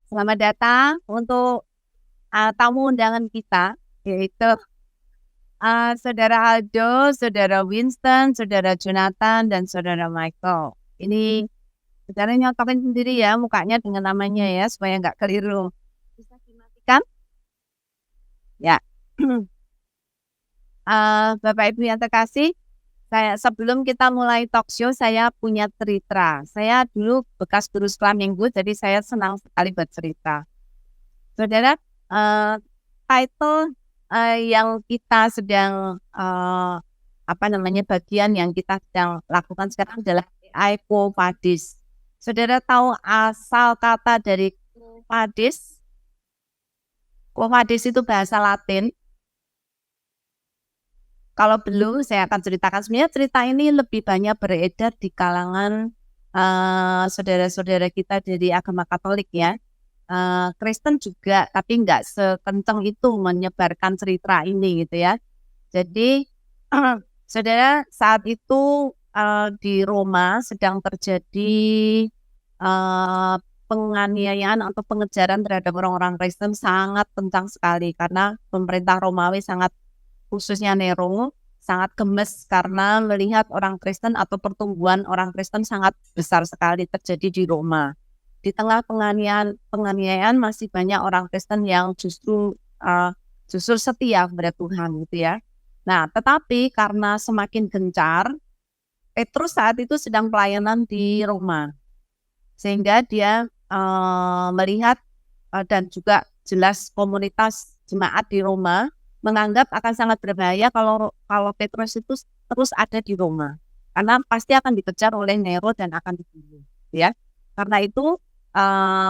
Selamat datang untuk tamu undangan kita, yaitu Saudara Aldo, Saudara Winston, Saudara Jonathan, dan Saudara Michael. Ini saudara nyotokin sendiri ya mukanya dengan namanya ya, supaya nggak keliru. Bisa dimatikan? Ya. Bapak Ibu yang terkasih, sebelum kita mulai talk show, saya punya cerita. Saya dulu bekas guru sekolah minggu, jadi saya senang sekali bercerita. Saudara, eh, title yang kita sedang bagian yang kita sedang lakukan sekarang adalah AI Quo Vadis. Saudara tahu asal kata dari Quo Vadis? Quo Vadis itu bahasa Latin. Kalau belum, saya akan ceritakan. Sebenarnya cerita ini lebih banyak beredar di kalangan saudara-saudara kita dari agama Katolik ya. Kristen juga, tapi nggak sekencang itu menyebarkan cerita ini gitu ya. Jadi, saudara, saat itu di Roma sedang terjadi penganiayaan atau pengejaran terhadap orang-orang Kristen sangat kencang sekali karena pemerintah Romawi sangat, khususnya Nero, sangat gemes karena melihat orang Kristen atau pertumbuhan orang Kristen sangat besar sekali terjadi di Roma. Di tengah penganiayaan masih banyak orang Kristen yang justru setia kepada Tuhan gitu ya. Nah, tetapi karena semakin gencar, Petrus saat itu sedang pelayanan di Roma, sehingga dia melihat dan juga jelas komunitas jemaat di Roma menganggap akan sangat berbahaya kalau Petrus itu terus ada di Roma, karena pasti akan dikejar oleh Nero dan akan dibunuh, ya. Karena itu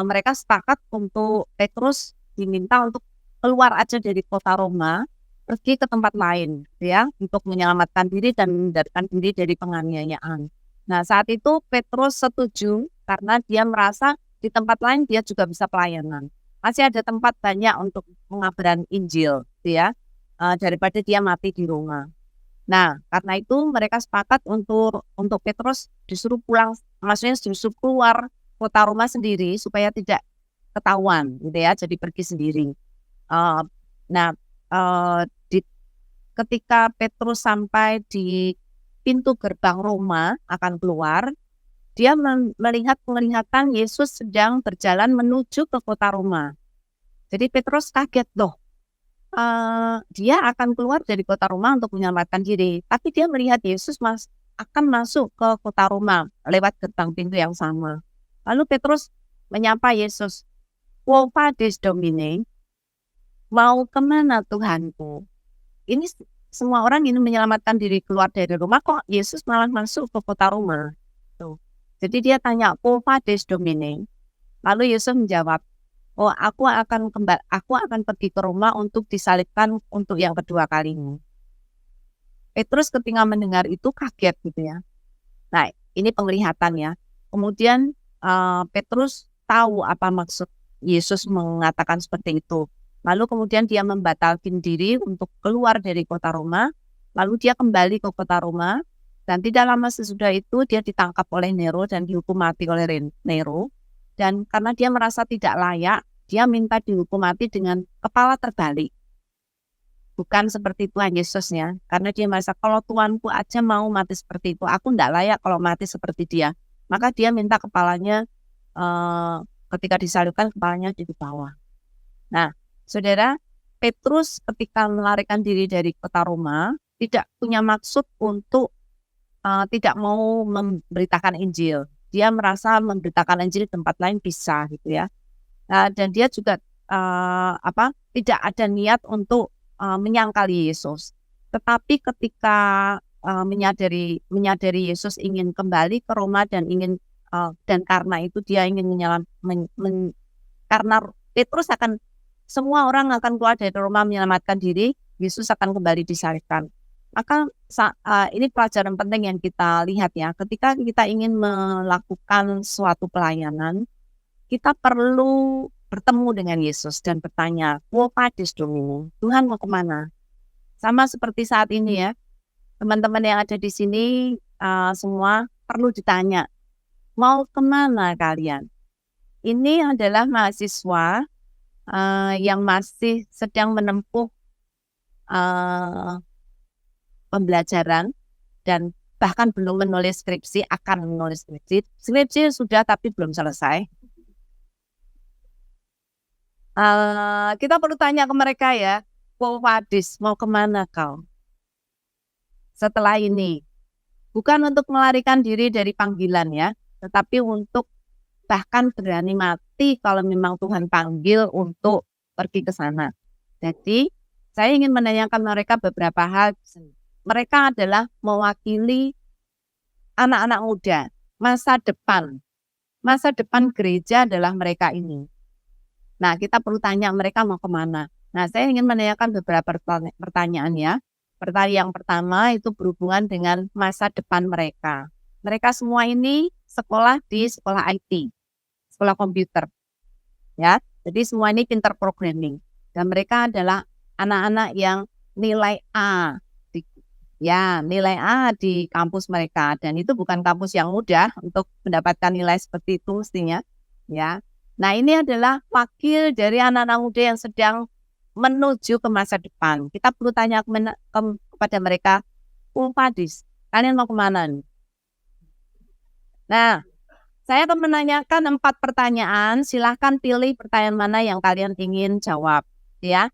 mereka sepakat untuk Petrus diminta untuk keluar aja dari kota Roma, pergi ke tempat lain, ya, untuk menyelamatkan diri dan menghindarkan diri dari penganiayaan. Nah, saat itu Petrus setuju karena dia merasa di tempat lain dia juga bisa pelayanan. Masih ada tempat banyak untuk pengabaran Injil, ya, daripada dia mati di Roma. Nah, karena itu mereka sepakat untuk Petrus disuruh pulang, maksudnya disuruh keluar kota Roma sendiri supaya tidak ketahuan, gitu ya. Jadi pergi sendiri. Nah, ketika Petrus sampai di pintu gerbang Roma akan keluar, dia melihat penglihatan Yesus sedang berjalan menuju ke kota Roma. Jadi Petrus kaget, loh, dia akan keluar dari kota Roma untuk menyelamatkan diri, tapi dia melihat Yesus akan masuk ke kota Roma lewat gerbang pintu yang sama. Lalu Petrus menyapa Yesus, "Quo vadis Domine?" Mau kemana Tuhanku? Ini semua orang ingin menyelamatkan diri keluar dari Roma, kok Yesus malah masuk ke kota Roma? Tuh. Jadi dia tanya, "Quo vadis Domine?" Lalu Yesus menjawab, "Oh, aku akan pergi ke Roma untuk disalibkan untuk yang kedua kalinya." Petrus ketika mendengar itu kaget gitu ya. Nah, ini penglihatan ya. Kemudian Petrus tahu apa maksud Yesus mengatakan seperti itu. Lalu kemudian dia membatalkan diri untuk keluar dari kota Roma. Lalu dia kembali ke kota Roma. Dan tidak lama sesudah itu dia ditangkap oleh Nero dan dihukum mati oleh Nero. Dan karena dia merasa tidak layak, dia minta dihukum mati dengan kepala terbalik. Bukan seperti Tuhan Yesus ya. Karena dia merasa kalau Tuanku aja mau mati seperti itu, aku tidak layak kalau mati seperti dia. Maka dia minta kepalanya, ketika disalibkan kepalanya di bawah. Nah, saudara, Petrus ketika melarikan diri dari kota Roma tidak punya maksud untuk tidak mau memberitakan Injil. Dia merasa memberitakan Injil di tempat lain bisa gitu ya. Dan dia juga tidak ada niat untuk menyangkali Yesus. Tetapi ketika menyadari Yesus ingin kembali ke Roma dan dan karena itu dia ingin karena Petrus semua orang akan keluar dari Roma menyelamatkan diri, Yesus akan kembali disalibkan. Maka ini pelajaran penting yang kita lihat ya, ketika kita ingin melakukan suatu pelayanan, kita perlu bertemu dengan Yesus dan bertanya, "Quo vadis Domine?" Tuhan mau kemana? Sama seperti saat ini ya, teman-teman yang ada di sini semua perlu ditanya, mau kemana kalian? ini adalah mahasiswa yang masih sedang menempuh pembelajaran dan bahkan belum menulis skripsi, akan menulis skripsi. Skripsi sudah tapi belum selesai. Kita perlu tanya ke mereka ya, Ko Wadis, mau kemana kau setelah ini? Bukan untuk melarikan diri dari panggilan ya, tetapi untuk bahkan berani mati kalau memang Tuhan panggil untuk pergi ke sana. Jadi, saya ingin menanyakan mereka beberapa hal. Mereka adalah mewakili anak-anak muda, masa depan. Masa depan gereja adalah mereka ini. Nah, kita perlu tanya mereka mau kemana. Nah, saya ingin menanyakan beberapa pertanyaan ya. Pertanyaan yang pertama itu berhubungan dengan masa depan mereka. Mereka semua ini sekolah di sekolah IT, sekolah komputer. Ya, jadi semua ini pintar programming. Dan mereka adalah anak-anak yang nilai A. Nilai A di kampus mereka. Dan itu bukan kampus yang mudah untuk mendapatkan nilai seperti itu mestinya. Ya. Nah, ini adalah wakil dari anak-anak muda yang sedang menuju ke masa depan. Kita perlu tanya kepada mereka, Wadis, kalian mau kemana nih? Nah, saya akan menanyakan 4 pertanyaan. Silahkan pilih pertanyaan mana yang kalian ingin jawab. Ya,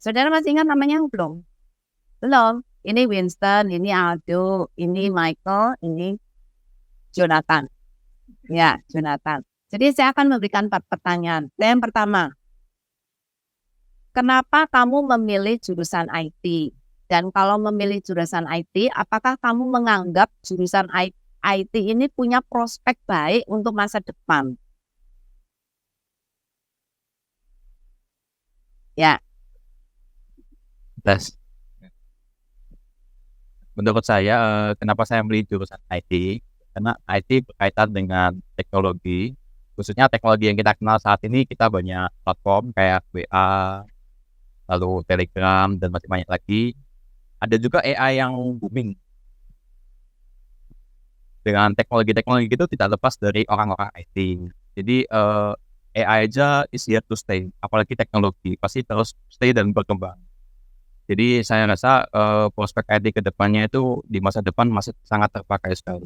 saudara masih ingat namanya belum? Belum. Ini Winston, ini Aldo, ini Michael, ini Jonathan. Ya, Jonathan. Jadi saya akan memberikan 4 pertanyaan. Yang pertama, kenapa kamu memilih jurusan IT? Dan kalau memilih jurusan IT, apakah kamu menganggap jurusan IT ini punya prospek baik untuk masa depan? Ya. Tes. Menurut saya, kenapa saya memilih jurusan IT? Karena IT berkaitan dengan teknologi, khususnya teknologi yang kita kenal saat ini. Kita banyak platform kayak WA, lalu Telegram, dan masih banyak lagi. Ada juga AI yang booming. Dengan teknologi-teknologi itu tidak lepas dari orang-orang IT. Jadi AI aja is here to stay, apalagi teknologi pasti terus stay dan berkembang. Jadi saya rasa prospek IT ke depannya itu di masa depan masih sangat terpakai sekali.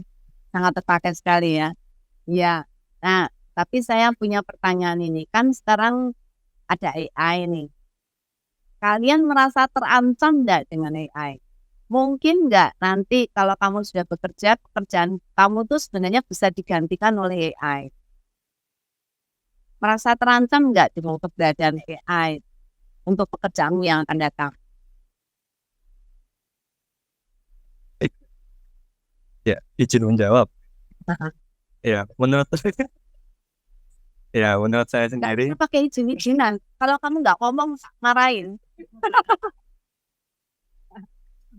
Sangat terpakai sekali ya. Iya. Nah, tapi saya punya pertanyaan ini. Kan sekarang ada AI nih. Kalian merasa terancam nggak dengan AI? Mungkin nggak nanti kalau kamu sudah bekerja, pekerjaan kamu tuh sebenarnya bisa digantikan oleh AI. Merasa terancam nggak dengan keberadaan AI untuk pekerjaanmu yang akan datang? Ya, izin menjawab. Ya, menurut saya Nggak sendiri, bisa pakai izin-izinan. Kalau kamu nggak ngomong, marahin.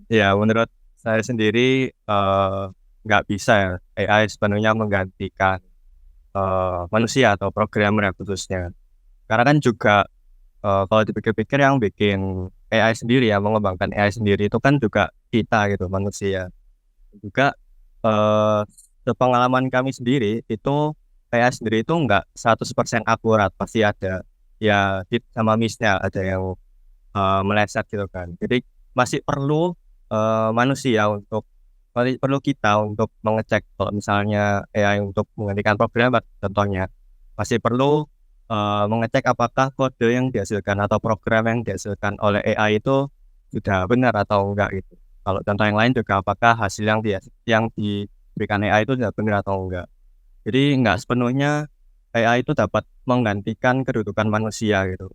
ya menurut saya sendiri nggak bisa ya AI sepenuhnya menggantikan manusia atau programmer ya khususnya. Karena kan juga kalau dipikir-pikir yang bikin AI sendiri ya, mengembangkan AI sendiri itu kan juga kita gitu, manusia. Juga sepengalaman kami sendiri itu AI sendiri itu nggak 100% akurat, pasti ada ya hit sama miss-nya, ada yang meleset gitu kan. Jadi masih perlu manusia perlu kita untuk mengecek. Kalau misalnya AI untuk menggantikan programmer contohnya, masih perlu mengecek apakah kode yang dihasilkan atau program yang dihasilkan oleh AI itu sudah benar atau enggak gitu. Kalau contoh yang lain juga apakah hasil yang diberikan AI itu sudah benar atau enggak. Jadi enggak sepenuhnya AI itu dapat menggantikan kedudukan manusia gitu.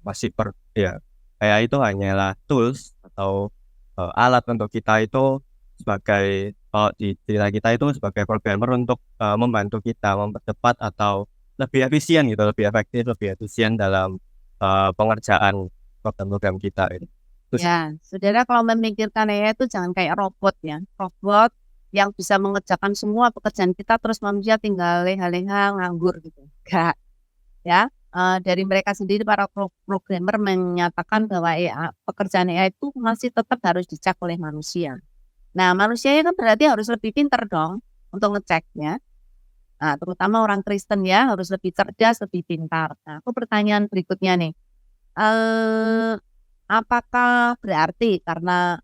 AI itu hanyalah tools atau alat untuk kita itu sebagai di cerita kita itu sebagai programmer untuk membantu kita mempercepat atau lebih efisien gitu, lebih efektif, lebih efisien dalam pengerjaan program-program kita gitu. Terus, Ya, saudara kalau memikirkan AI itu jangan kayak robot ya. Robot yang bisa mengerjakan semua pekerjaan kita terus manusia tinggal leha-leha nganggur gitu. Enggak. Ya, dari mereka sendiri para programmer menyatakan bahwa pekerjaan AI itu masih tetap harus dicek oleh manusia. Nah, manusianya kan berarti harus lebih pintar dong untuk ngeceknya. Nah, terutama orang Kristen ya, harus lebih cerdas, lebih pintar. Nah, aku pertanyaan berikutnya nih, apakah berarti karena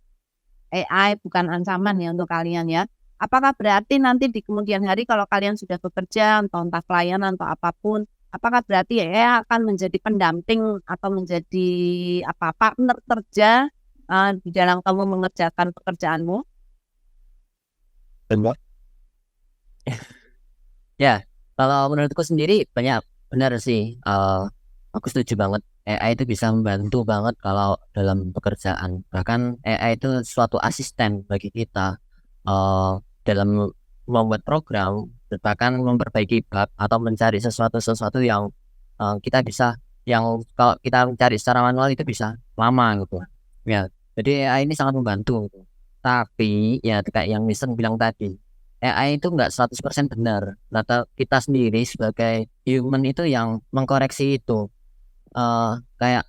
AI bukan ancaman ya untuk kalian ya, apakah berarti nanti di kemudian hari kalau kalian sudah bekerja, entah pelayanan atau apapun, apakah berarti AI akan menjadi pendamping atau menjadi partner kerja, di dalam kamu mengerjakan pekerjaanmu? Benar. Ya, kalau menurutku sendiri benar sih. Aku setuju banget. AI itu bisa membantu banget kalau dalam pekerjaan. Bahkan AI itu suatu asisten bagi kita dalam membuat program, bahkan memperbaiki bug atau mencari sesuatu yang kita bisa, yang kalau kita mencari secara manual itu bisa lama gitu. Ya, jadi AI ini sangat membantu gitu. Tapi ya kayak yang Nisen bilang tadi, AI itu nggak 100% benar. Atau kita sendiri sebagai human itu yang mengkoreksi itu. Kayak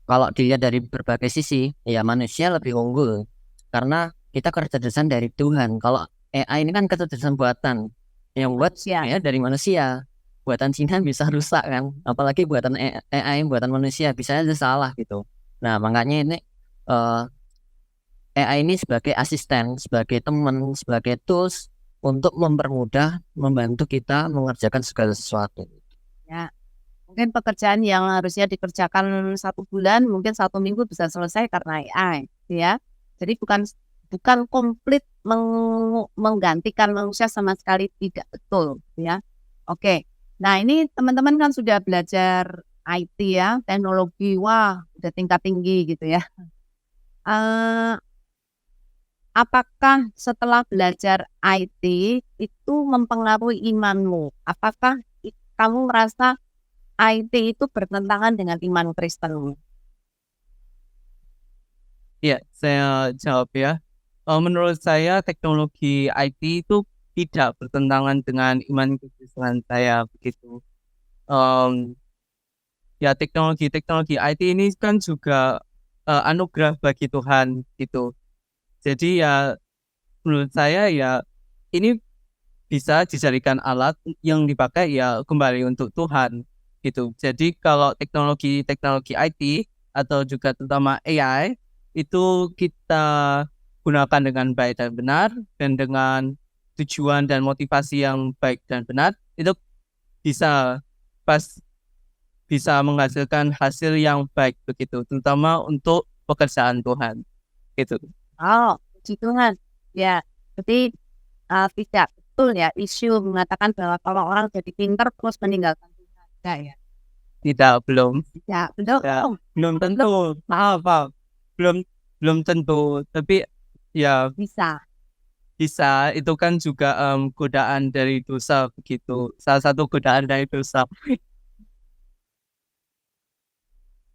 kalau dilihat dari berbagai sisi, ya manusia lebih unggul karena kita kecerdasan dari Tuhan. Kalau AI ini kan kecerdasan buatan yang buat Manusia. ya dari manusia. Buatan Cina bisa rusak kan, apalagi buatan AI buatan manusia bisa aja salah gitu. Nah makanya ini AI ini sebagai asisten, sebagai teman, sebagai tools untuk mempermudah, membantu kita mengerjakan segala sesuatu. Ya, mungkin pekerjaan yang harusnya dikerjakan 1 bulan, mungkin 1 minggu bisa selesai karena AI, ya. Jadi bukan komplit menggantikan manusia sama sekali, tidak betul, ya. Oke, nah ini teman-teman kan sudah belajar IT ya, teknologi, wah udah tingkat tinggi gitu ya. Apakah setelah belajar IT itu mempengaruhi imanmu? Apakah kamu merasa IT itu bertentangan dengan iman Kristenmu? Ya, saya jawab ya. Menurut saya teknologi IT itu tidak bertentangan dengan iman kekristenan saya begitu. Ya teknologi IT ini kan juga anugerah bagi Tuhan gitu. Jadi ya menurut saya ya ini bisa dijadikan alat yang dipakai ya kembali untuk Tuhan gitu. Jadi kalau teknologi IT atau juga terutama AI itu kita gunakan dengan baik dan benar dan dengan tujuan dan motivasi yang baik dan benar, itu bisa menghasilkan hasil yang baik begitu, terutama untuk pekerjaan Tuhan gitu. Oh, puji Tuhan. Ya, jadi tidak betul ya isu mengatakan bahwa kalau orang jadi pintar terus meninggalkan Tuhan. Enggak ya? Tidak, belum. Ya, belum. Ya, belum tentu. Maaf. Belum tentu. Tapi ya Bisa. bisa. Itu kan juga godaan dari dosa begitu. Salah satu godaan dari dosa.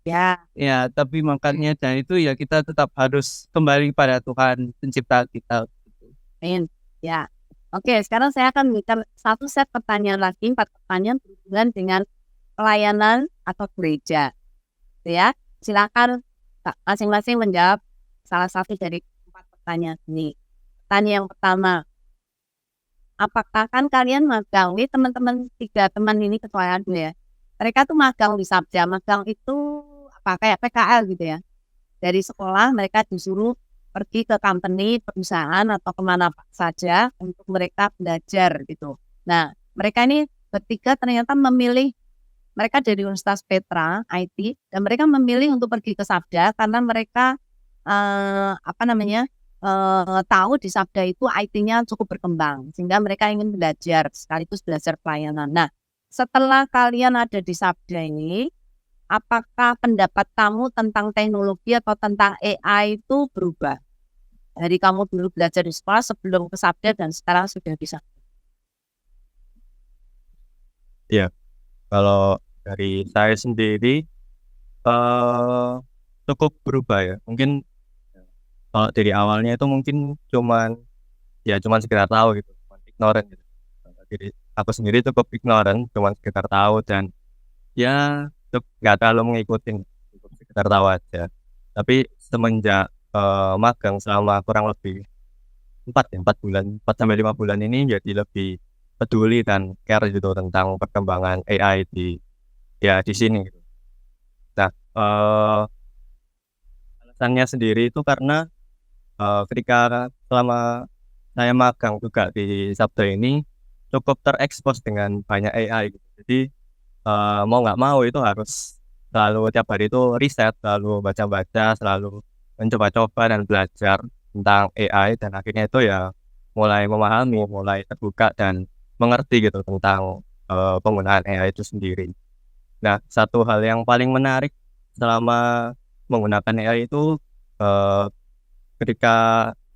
Ya, Ya, tapi makanya dan itu ya kita tetap harus kembali pada Tuhan pencipta kita. amin. Ya. Oke, sekarang saya akan memberikan 1 set pertanyaan lagi, 4 pertanyaan berhubungan dengan pelayanan atau gereja. Ya, silakan masing-masing menjawab salah satu dari 4 pertanyaan ini. Pertanyaan yang pertama, apakah kan kalian magang? Ini teman-teman 3 teman ini ketuaan dulu ya. Mereka tuh magang di Sabda. Magang itu kayak PKL gitu ya. Dari sekolah mereka disuruh pergi ke company, perusahaan atau kemana saja untuk mereka belajar gitu. Nah, mereka ini bertiga ternyata memilih, mereka dari Universitas Petra IT, dan mereka memilih untuk pergi ke Sabda karena mereka tahu di Sabda itu IT-nya cukup berkembang sehingga mereka ingin belajar sekaligus belajar pelayanan. Nah, setelah kalian ada di Sabda ini, apakah pendapat kamu tentang teknologi atau tentang AI itu berubah? Dari kamu dulu belajar di sekolah sebelum ke Sabda dan sekarang sudah bisa. Ya, kalau dari saya sendiri cukup berubah ya. Mungkin kalau dari awalnya itu mungkin cuman sekedar tahu gitu, cuman ignorant gitu. Jadi aku sendiri cukup ignorant, cuman sekedar tahu dan ya nggak terlalu mengikutin, cukup sekedar tahu aja. Tapi semenjak magang selama kurang lebih 4 bulan, 4 sampai 5 bulan ini jadi lebih peduli dan care gitu tentang perkembangan AI di sini gitu. Nah, alasannya sendiri itu karena ketika selama saya magang juga di Sabda ini cukup terekspos dengan banyak AI gitu. Jadi mau nggak mau itu harus selalu tiap hari itu riset, selalu baca-baca, selalu mencoba-coba dan belajar tentang AI, dan akhirnya itu ya mulai memahami, mulai terbuka dan mengerti gitu tentang penggunaan AI itu sendiri. Nah, satu hal yang paling menarik selama menggunakan AI itu eh, ketika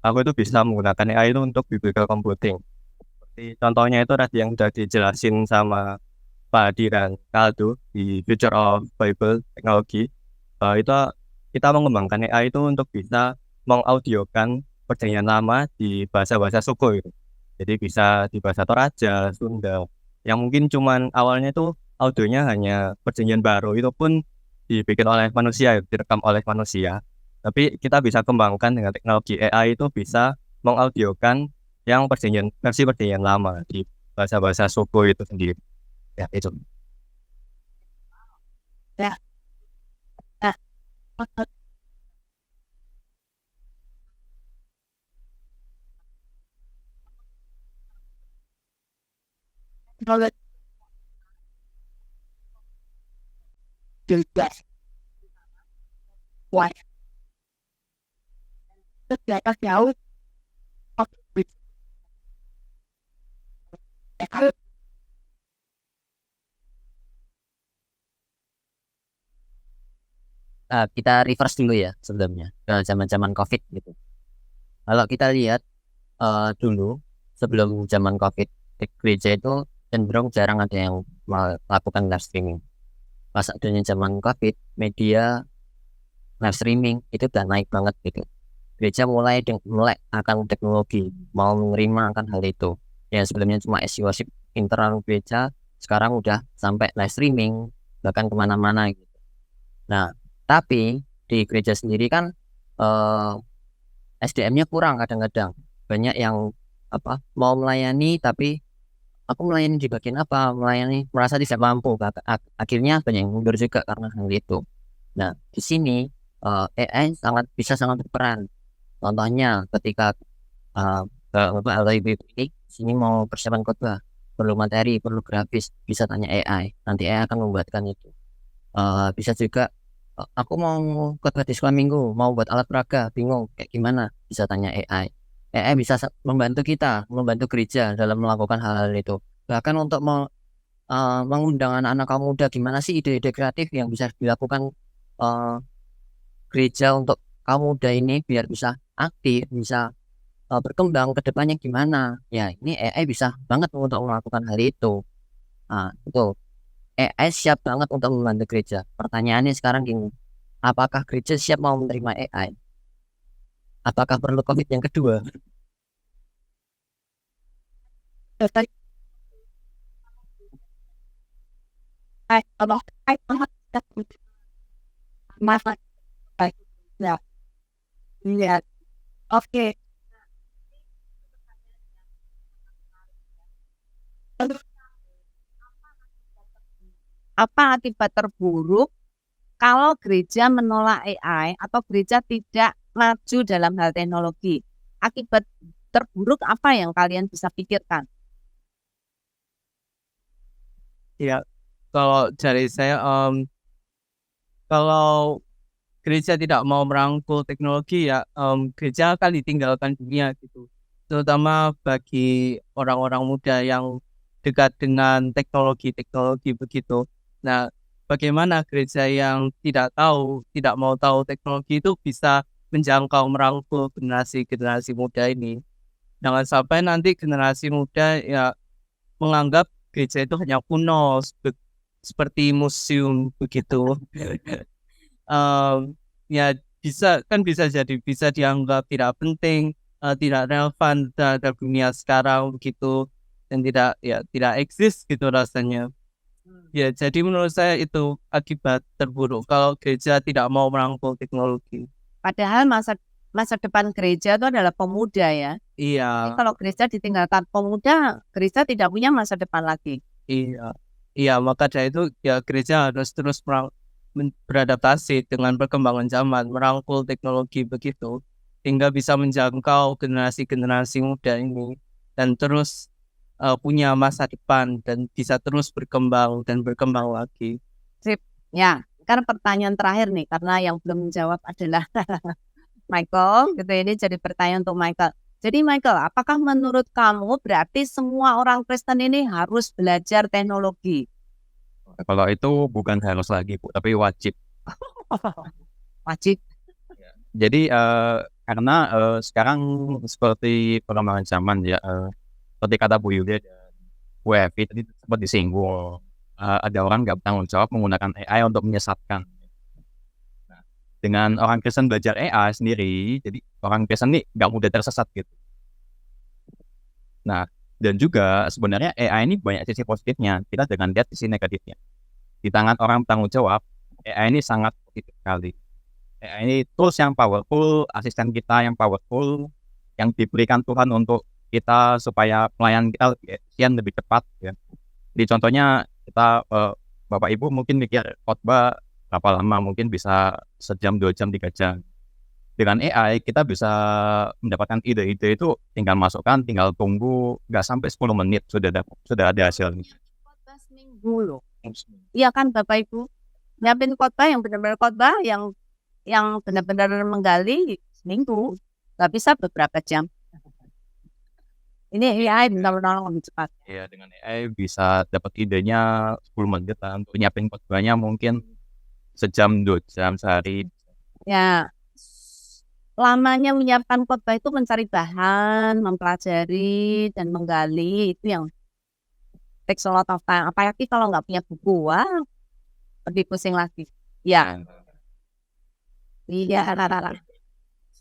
aku itu bisa menggunakan AI itu untuk biblical computing. Seperti contohnya itu tadi yang sudah dijelasin sama Pak Adi dan Kaldo di Future of Bible Technology. Itu kita mengembangkan AI itu untuk bisa mengaudiokan perjanjian lama di bahasa-bahasa suku gitu. Jadi bisa di bahasa Toraja, Sunda, yang mungkin cuman awalnya itu audionya hanya perjanjian baru, itu pun dibikin oleh manusia, direkam oleh manusia. Tapi kita bisa kembangkan dengan teknologi AI itu bisa mengaudiokan yang versi perjanjian lama di bahasa-bahasa suku itu sendiri. Ya, itu. Ya. Nah, kalau juga wah, ternyata jauh Kita reverse dulu ya sebelumnya ke zaman-zaman COVID gitu. Kalau kita lihat dulu sebelum zaman COVID, di gereja itu cenderung jarang ada yang melakukan live streaming. Pas adanya zaman COVID, media live streaming itu udah naik banget gitu. Gereja mulai akan teknologi, mau menerima akan hal itu. Ya sebelumnya cuma SC worship internal gereja, sekarang udah sampai live streaming, bahkan kemana-mana gitu. Nah, tapi di gereja sendiri kan SDM-nya kurang kadang-kadang. Banyak yang mau melayani tapi aku melayani di bagian apa? Melayani merasa tidak mampu. Akhirnya banyak yang mundur juga karena hal itu. Nah, di sini AI bisa sangat berperan. Contohnya ketika Bapak atau Ibu ini sini mau persiapan khotbah, perlu materi, perlu grafis, bisa tanya AI. Nanti AI akan membuatkan itu. Bisa juga aku mau khotbah di sekolah minggu, mau buat alat peraga, bingung kayak gimana, bisa tanya AI. AI bisa membantu kita, membantu gereja dalam melakukan hal-hal itu. Bahkan untuk mengundang anak-anak kaum muda, gimana sih ide-ide kreatif yang bisa dilakukan gereja untuk kaum muda ini biar bisa aktif, bisa berkembang ke depannya gimana. Ya, ini AI bisa banget untuk melakukan hal itu. Itu AI siap banget untuk membantu gereja. Pertanyaannya sekarang gini, apakah gereja siap mau menerima AI? Apakah perlu COVID yang kedua? Ya, oke. Apa akibat terburuk kalau gereja menolak AI atau gereja tidak maju dalam hal teknologi? Akibat terburuk apa yang kalian bisa pikirkan? Ya, kalau dari saya, kalau gereja tidak mau merangkul teknologi ya, gereja akan ditinggalkan dunia gitu. Terutama bagi orang-orang muda yang dekat dengan teknologi begitu. Nah, bagaimana gereja yang tidak mau tahu teknologi itu bisa menjangkau merangkul generasi muda ini. Jangan sampai nanti generasi muda ya menganggap gereja itu hanya kuno, seperti museum begitu. Ya bisa dianggap tidak penting, tidak relevan terhadap dunia sekarang begitu, dan tidak eksis gitu rasanya. Ya, jadi menurut saya itu akibat terburuk kalau gereja tidak mau merangkul teknologi. Padahal masa masa depan gereja itu adalah pemuda ya. Jadi Iya, kalau gereja ditinggalkan pemuda, gereja tidak punya masa depan lagi. iya, iya. Maka dari itu ya gereja harus terus beradaptasi dengan perkembangan zaman, merangkul teknologi begitu, hingga bisa menjangkau generasi-generasi muda ini dan terus punya masa depan dan bisa terus berkembang dan berkembang lagi. Sip. Ya, kan pertanyaan terakhir nih, karena yang belum menjawab adalah Michael, gitu. Ini jadi pertanyaan untuk Michael. Jadi Michael, apakah menurut kamu berarti semua orang Kristen ini harus belajar teknologi? Kalau itu bukan harus lagi Bu, tapi wajib. Wajib. Jadi karena sekarang seperti perkembangan zaman ya, seperti kata Bu Yulia dan Bu Evi tadi sempat disinggung, ada orang nggak bertanggung jawab menggunakan AI untuk menyesatkan. Nah, dengan orang Kristen belajar AI sendiri, jadi orang Kristen ini nggak mudah tersesat gitu. Nah, dan juga sebenarnya AI ini banyak sisi positifnya. Kita jangan lihat sisi negatifnya. Di tangan orang bertanggung jawab, AI ini sangat positif sekali. AI ini tools yang powerful, asisten kita yang powerful, yang diberikan Tuhan untuk kita supaya pelayanan kita lebih efisien, lebih cepat. Ya. Jadi contohnya kita Bapak Ibu mungkin mikir khotbah berapa lama, mungkin bisa sejam, 2 jam, 3 jam. Dengan AI kita bisa mendapatkan ide-ide itu tinggal masukkan, tinggal tunggu, nggak sampai 10 menit sudah ada hasilnya. Khotbah seminggu loh. Iya kan Bapak Ibu? Nyiapin khotbah yang benar-benar khotbah yang benar-benar menggali seminggu. Nggak bisa beberapa jam. Ini AI benar-benar lebih cepat. Ya, dengan AI bisa dapat idenya 10 menit lah. Untuk nyiapin khotbahnya mungkin sejam, 2 jam sehari. Ya, lamanya menyiapkan khotbah itu mencari bahan, mempelajari, dan menggali. Itu yang takes a lot of time. Apalagi kalau nggak punya buku, wah, lebih pusing lagi. Ya, iya.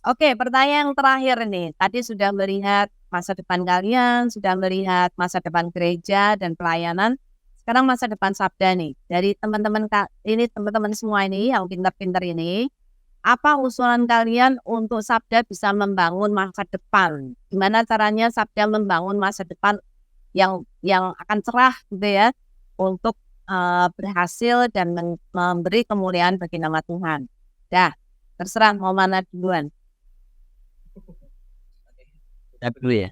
Oke, pertanyaan yang terakhir nih. Tadi sudah melihat masa depan kalian, sudah melihat masa depan gereja dan pelayanan. Sekarang masa depan Sabda nih. Dari teman-teman semua ini yang pintar-pintar ini, apa usulan kalian untuk Sabda bisa membangun masa depan? Gimana caranya Sabda membangun masa depan yang akan cerah gitu ya, untuk berhasil dan memberi kemuliaan bagi nama Tuhan. Dah, terserah mau mana duluan. Saya dulu ya.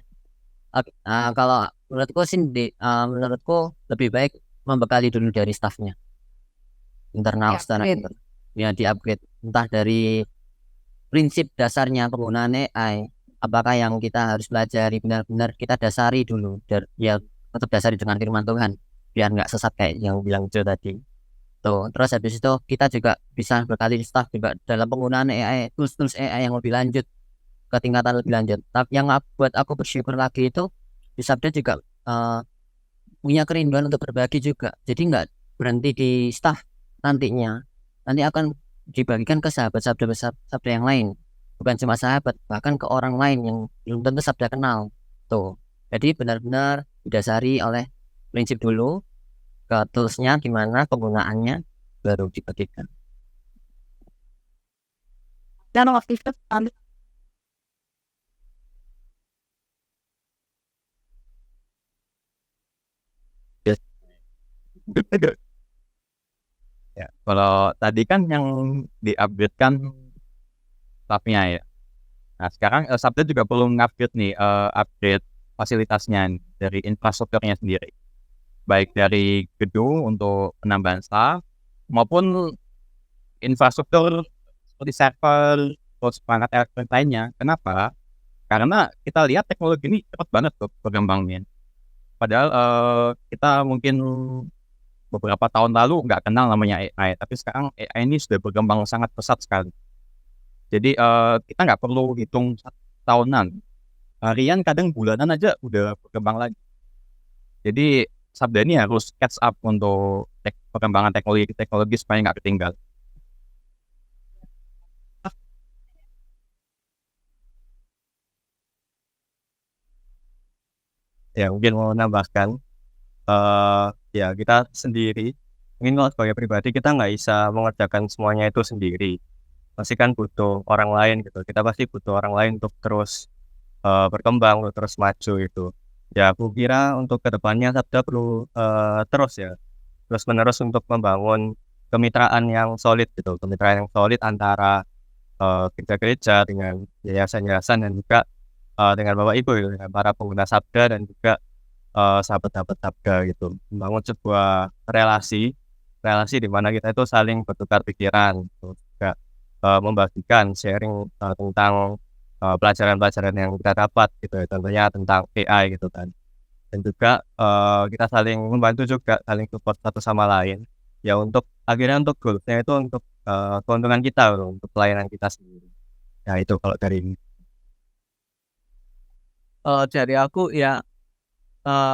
Oke, kalau menurutku lebih baik membekali dulu dari staffnya internal secara Upgrade. ya di-upgrade, entah dari prinsip dasarnya penggunaan AI, apakah yang kita harus pelajari benar-benar kita dasari dulu, ya tetap dasari dengan firman Tuhan biar nggak sesat kayak yang bilang Joe tadi. Tuh, terus habis itu kita juga bisa berkali staff juga dalam penggunaan AI, tools AI yang lebih lanjut, ke tingkatan lebih lanjut. Tapi yang buat aku bersyukur lagi itu di Sabda juga punya kerinduan untuk berbagi juga. Jadi nggak berhenti di staff nantinya. Nanti akan dibagikan ke Sabda yang lain. Bukan cuma sahabat, bahkan ke orang lain yang belum tentu Sabda kenal. Tuh. Jadi benar-benar didasari oleh prinsip dulu, ke toolsnya gimana penggunaannya, baru dibagikan. Dan waktu itu Ya, kalau tadi kan yang di-upgrade kan staffnya ya. Nah, sekarang Sabda juga perlu upgrade nih, upgrade fasilitasnya dari infrastrukturnya sendiri. Baik dari gedung untuk penambahan staff maupun infrastruktur seperti server, terus perangkat elektronik lainnya. Kenapa? Karena kita lihat teknologi ini cepat banget tuh berkembangnya. Padahal kita mungkin beberapa tahun lalu nggak kenal namanya AI, tapi sekarang AI ini sudah berkembang sangat pesat sekali. Jadi kita nggak perlu hitung tahunan, harian kadang bulanan aja udah berkembang lagi. Jadi Sabda ini harus catch up untuk perkembangan teknologi supaya nggak ketinggalan. Ya mungkin mau menambahkan, ya kita sendiri mungkin kalau sebagai pribadi kita nggak bisa mengerjakan semuanya itu sendiri. pasti kan butuh orang lain gitu. Kita pasti butuh orang lain untuk terus berkembang, untuk terus maju gitu. Ya aku kira untuk kedepannya Sabda perlu terus-menerus untuk membangun kemitraan yang solid gitu, kemitraan yang solid antara gereja-gereja dengan yayasan-yayasan dan juga dengan Bapak Ibu gitu, dengan para pengguna Sabda dan juga sahabat-sahabat Sabda gitu, membangun sebuah relasi di mana kita itu saling bertukar pikiran, terus juga membagikan sharing tentang pelajaran-pelajaran yang kita dapat gitu ya, tentunya tentang AI gitu kan, dan juga kita saling membantu juga, saling support satu sama lain ya, untuk akhirnya untuk goalsnya itu untuk keuntungan kita, untuk pelayanan kita sendiri. Ya itu kalau dari Dari aku ya,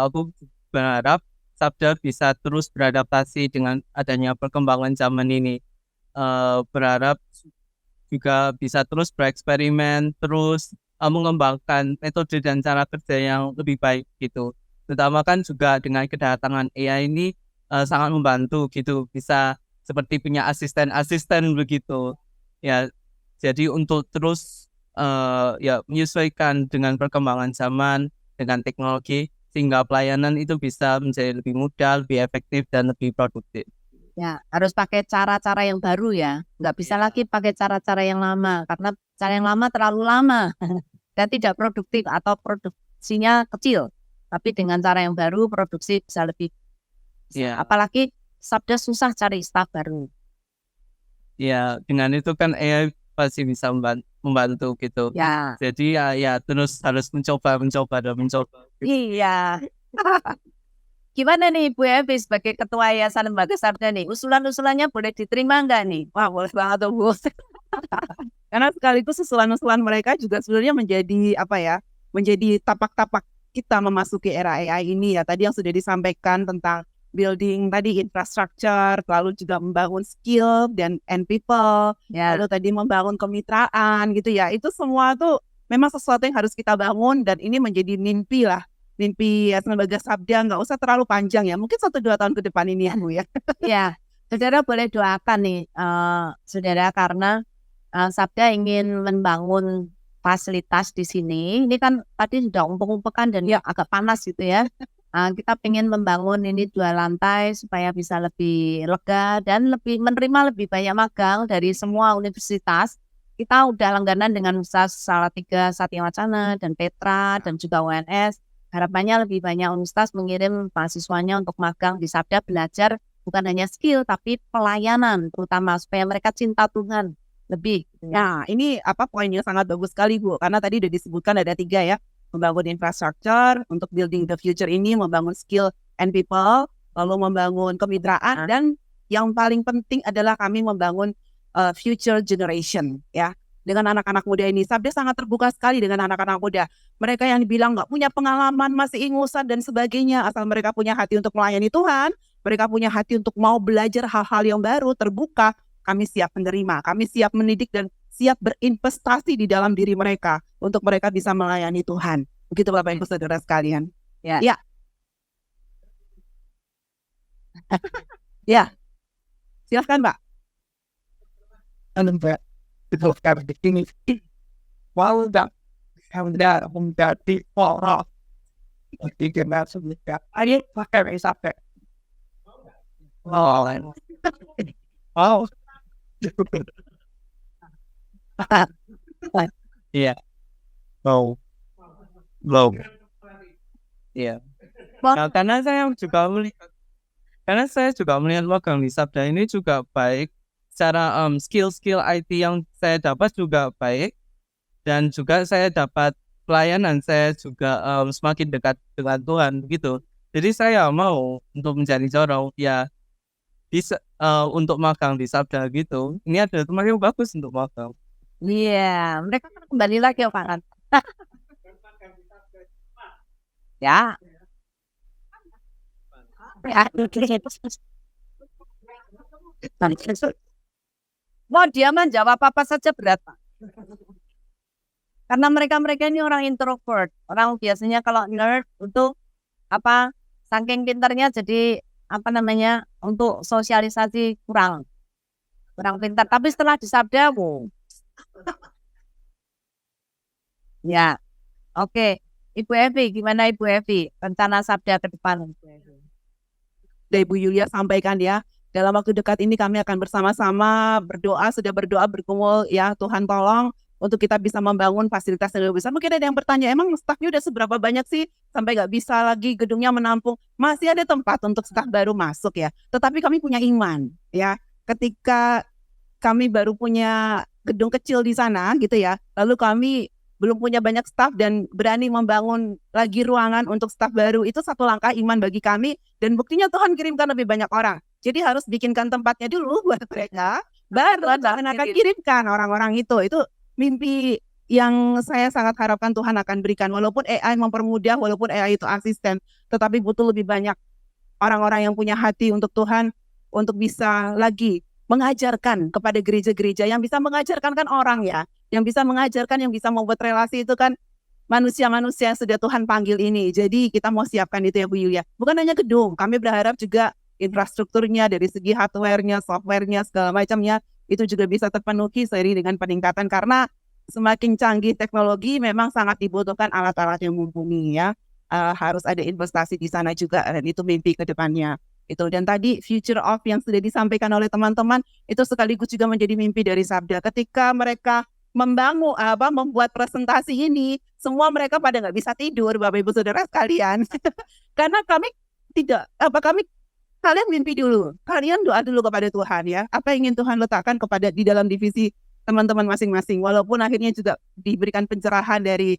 aku berharap Sabda bisa terus beradaptasi dengan adanya perkembangan zaman ini. Berharap juga bisa terus bereksperimen, terus mengembangkan metode dan cara kerja yang lebih baik gitu. Terutama kan juga dengan kedatangan AI ini sangat membantu gitu, bisa seperti punya asisten-asisten begitu. Ya, jadi untuk terus ya menyesuaikan dengan perkembangan zaman, dengan teknologi, sehingga pelayanan itu bisa menjadi lebih mudah, lebih efektif, dan lebih produktif. Ya, harus pakai cara-cara yang baru ya. Nggak bisa lagi pakai cara-cara yang lama, karena cara yang lama terlalu lama dan tidak produktif atau produksinya kecil. Tapi dengan cara yang baru, produksi bisa lebih. Ya, Apalagi Sabda susah cari staf baru. ya dengan itu kan AI pasti bisa membantu gitu. Ya, Jadi ya terus harus mencoba dan mencoba. iya. Gimana nih Bu Evi sebagai Ketua Yayasan Lembaga Sabda nih? Usulan-usulannya boleh diterima nggak nih? Wah, boleh banget tuh Bu. Karena sekaligus usulan-usulan mereka juga sebenarnya menjadi apa ya, menjadi tapak-tapak kita memasuki era AI ini ya. Tadi yang sudah disampaikan tentang building tadi infrastructure, lalu juga membangun skill and people, Ya, lalu tadi membangun kemitraan gitu ya. Itu semua tuh memang sesuatu yang harus kita bangun, dan ini menjadi mimpi Yayasan Lembaga Sabda, nggak usah terlalu panjang ya, mungkin 1-2 tahun ke depan ini ya Bu ya. ya. Saudara boleh doakan nih, saudara, karena Sabda ingin membangun fasilitas di sini. Ini kan tadi sudah umpuk-umpukan dan ya agak panas gitu ya. Kita pengen membangun ini 2 lantai supaya bisa lebih lega dan lebih menerima lebih banyak magang dari semua universitas. Kita udah langganan dengan Universitas Salatiga Satya Wacana dan Petra dan juga UNS. Harapannya lebih banyak universitas mengirim mahasiswanya untuk magang di Sabda, belajar bukan hanya skill tapi pelayanan, terutama supaya mereka cinta Tuhan lebih. Gitu ya. Nah, ini poinnya sangat bagus sekali Bu, karena tadi udah disebutkan ada 3 ya, membangun infrastructure untuk building the future ini, membangun skill and people, lalu membangun kemitraan, dan yang paling penting adalah kami membangun future generation ya. Dengan anak-anak muda ini, Sabda sangat terbuka sekali dengan anak-anak muda. Mereka yang dibilang nggak punya pengalaman, masih ingusan dan sebagainya, asal mereka punya hati untuk melayani Tuhan, mereka punya hati untuk mau belajar hal-hal yang baru, terbuka, kami siap menerima, kami siap mendidik dan siap berinvestasi di dalam diri mereka untuk mereka bisa melayani Tuhan. Begitu Bapak Ibu Saudara sekalian. Ya. Ya. Ya. Silakan Pak. Iya, low. iya. Nah, karena saya juga melihat magang di Sabda ini juga baik. Secara skill-skill IT yang saya dapat juga baik, dan juga saya dapat pelayanan, saya juga semakin dekat dengan Tuhan begitu. Jadi saya mau untuk mencari corong ya bisa untuk magang di Sabda gitu. Ini ada tempat yang bagus untuk magang. Iya, mereka kan kembali lagi ya Pak kan. Ya. Mau dia menjawab apa saja berat Pak. Karena mereka ini orang introvert, orang biasanya kalau nerd itu saking pintarnya jadi untuk sosialisasi kurang. kurang pintar. Tapi setelah disabdamu, ya, oke. Ibu Evi, gimana Ibu Evi? Rencana sabda ke depan, Ibu Evi. Dari Bu Yulia sampaikan ya, dalam waktu dekat ini kami akan bersama-sama berdoa, sudah berdoa bergumul ya, Tuhan tolong untuk kita bisa membangun fasilitas yang lebih besar. Mungkin ada yang bertanya, emang stafnya udah seberapa banyak sih sampai nggak bisa lagi gedungnya menampung? Masih ada tempat untuk staf baru masuk ya. Tetapi kami punya iman ya. Ketika kami baru punya gedung kecil di sana gitu ya, lalu kami belum punya banyak staf dan berani membangun lagi ruangan untuk staf baru, itu satu langkah iman bagi kami, dan buktinya Tuhan kirimkan lebih banyak orang. Jadi harus bikinkan tempatnya dulu buat mereka, baru Tuhan akan kirimkan orang-orang itu. Itu mimpi yang saya sangat harapkan Tuhan akan berikan. Walaupun AI mempermudah, walaupun AI itu asisten, tetapi butuh lebih banyak orang-orang yang punya hati untuk Tuhan, untuk bisa lagi mengajarkan kepada gereja-gereja, yang bisa mengajarkan kan orang ya, yang bisa mengajarkan, yang bisa membuat relasi itu kan manusia-manusia yang sudah Tuhan panggil ini. Jadi kita mau siapkan itu ya Bu Yulia. Bukan hanya gedung, kami berharap juga infrastrukturnya dari segi hardware-nya, software-nya, segala macamnya itu juga bisa terpenuhi seiring dengan peningkatan, karena semakin canggih teknologi memang sangat dibutuhkan alat-alat yang mumpuni ya. Harus ada investasi di sana juga, dan itu mimpi ke depannya. Itu, dan tadi future of yang sudah disampaikan oleh teman-teman itu sekaligus juga menjadi mimpi dari Sabda. Ketika mereka membuat presentasi ini, semua mereka pada nggak bisa tidur, Bapak Ibu Saudara sekalian. Karena kalian mimpi dulu, kalian doa dulu kepada Tuhan ya, apa yang ingin Tuhan letakkan di dalam divisi teman-teman masing-masing. Walaupun akhirnya juga diberikan pencerahan dari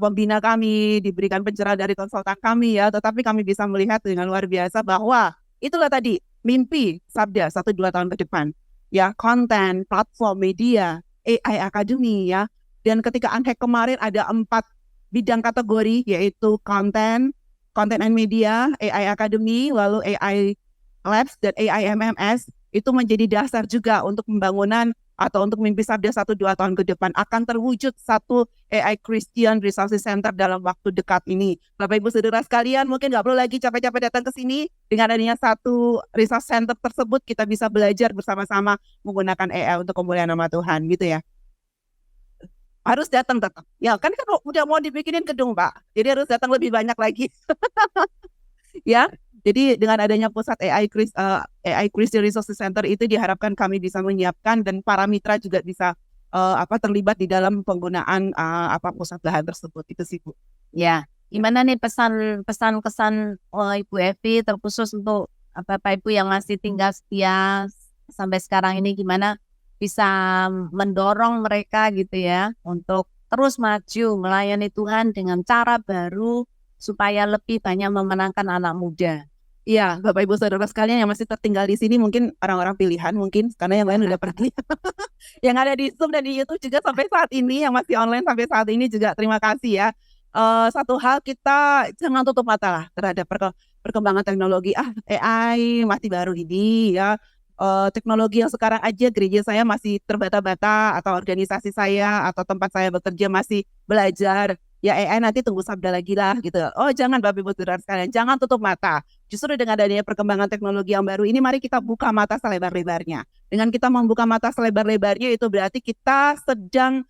pembina kami, diberikan pencerahan dari konsultan kami ya, tetapi kami bisa melihat dengan luar biasa bahwa itulah tadi mimpi Sabda 1-2 tahun ke depan ya, konten, platform, media, AI Academy ya. Dan ketika Unhack kemarin ada 4 bidang kategori, yaitu konten and media, AI Academy, lalu AI Labs, dan AI MMS. Itu menjadi dasar juga untuk pembangunan atau untuk mimpi Sabda 1-2 tahun ke depan. Akan terwujud satu AI Christian Resource Center dalam waktu dekat ini. Bapak Ibu Saudara sekalian, mungkin nggak perlu lagi capek-capek datang ke sini. Dengan adanya satu Resource Center tersebut, kita bisa belajar bersama-sama menggunakan AI untuk kemuliaan nama Tuhan gitu ya. Harus datang tetap. Ya kan udah mau dibikinin gedung Pak. Jadi harus datang lebih banyak lagi. Ya. Jadi dengan adanya pusat AI Christian Resource Center itu diharapkan kami bisa menyiapkan, dan para mitra juga bisa terlibat di dalam penggunaan pusat lahan tersebut. Itu sih Bu. Ya. Gimana nih pesan kesan Ibu Evi terkhusus untuk Bapak Ibu yang masih tinggal setia sampai sekarang ini, gimana bisa mendorong mereka gitu ya untuk terus maju melayani Tuhan dengan cara baru supaya lebih banyak memenangkan anak muda. Iya, Bapak Ibu Saudara sekalian yang masih tertinggal di sini, mungkin orang-orang pilihan mungkin karena yang lain udah pergi. Yang ada di Zoom dan di YouTube juga sampai saat ini, yang masih online sampai saat ini juga terima kasih ya. Satu hal, kita jangan tutup mata lah terhadap perkembangan teknologi. AI masih baru ini ya. Teknologi yang sekarang aja gereja saya masih terbata-bata, atau organisasi saya atau tempat saya bekerja masih belajar. Ya AI nanti tunggu Sabda lagi lah gitu. Oh jangan Bapak Ibu Saudara sekalian, jangan tutup mata. Justru dengan adanya perkembangan teknologi yang baru ini, mari kita buka mata selebar-lebarnya. Dengan kita membuka mata selebar-lebarnya, itu berarti kita sedang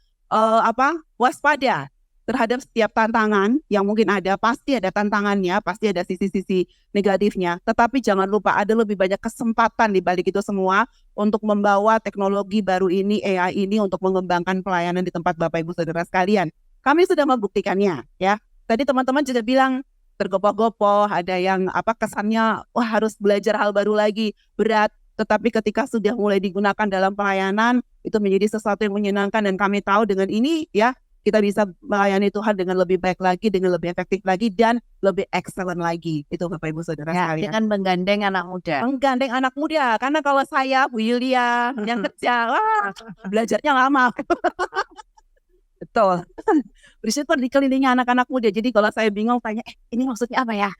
waspada terhadap setiap tantangan yang mungkin ada. Pasti ada tantangannya, pasti ada sisi-sisi negatifnya. Tetapi jangan lupa ada lebih banyak kesempatan di balik itu semua untuk membawa teknologi baru ini, AI ini, untuk mengembangkan pelayanan di tempat Bapak Ibu Saudara sekalian. Kami sudah membuktikannya ya. Tadi teman-teman juga bilang tergopoh-gopoh, ada yang kesannya wah harus belajar hal baru lagi, berat. Tetapi ketika sudah mulai digunakan dalam pelayanan, itu menjadi sesuatu yang menyenangkan, dan kami tahu dengan ini ya, kita bisa melayani Tuhan dengan lebih baik lagi, dengan lebih efektif lagi, dan lebih excellent lagi. Itu Bapak Ibu Saudara sekalian. Dengan menggandeng anak muda. Menggandeng anak muda, karena kalau saya, Bu Yulia, yang kerja, belajarnya lama. Betul. Bersyukur dikelilingi anak-anak muda. Jadi kalau saya bingung tanya, ini maksudnya apa ya?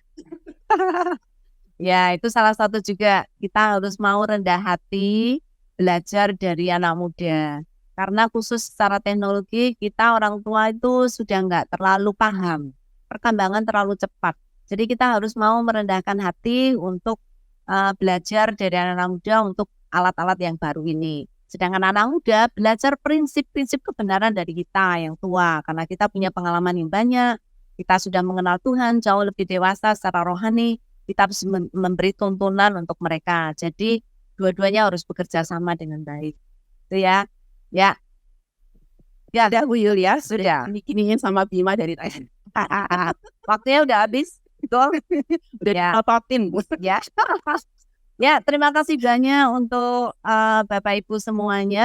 Ya, itu salah satu juga, kita harus mau rendah hati belajar dari anak muda. Karena khusus secara teknologi, kita orang tua itu sudah nggak terlalu paham. Perkembangan terlalu cepat. Jadi kita harus mau merendahkan hati untuk belajar dari anak-anak muda untuk alat-alat yang baru ini. Sedangkan anak muda belajar prinsip-prinsip kebenaran dari kita yang tua, karena kita punya pengalaman yang banyak, kita sudah mengenal Tuhan jauh lebih dewasa secara rohani, kita harus memberi tuntunan untuk mereka. Jadi dua-duanya harus bekerja sama dengan baik. Itu ya. Ya. Ya, ada Bu Yulia Sudah. sudah bikinin sama Bima dari tadi. Waktunya udah habis. Betul. Udah Ya. ditototin, Bu. Ya. Ya, terima kasih banyak untuk Bapak Ibu semuanya.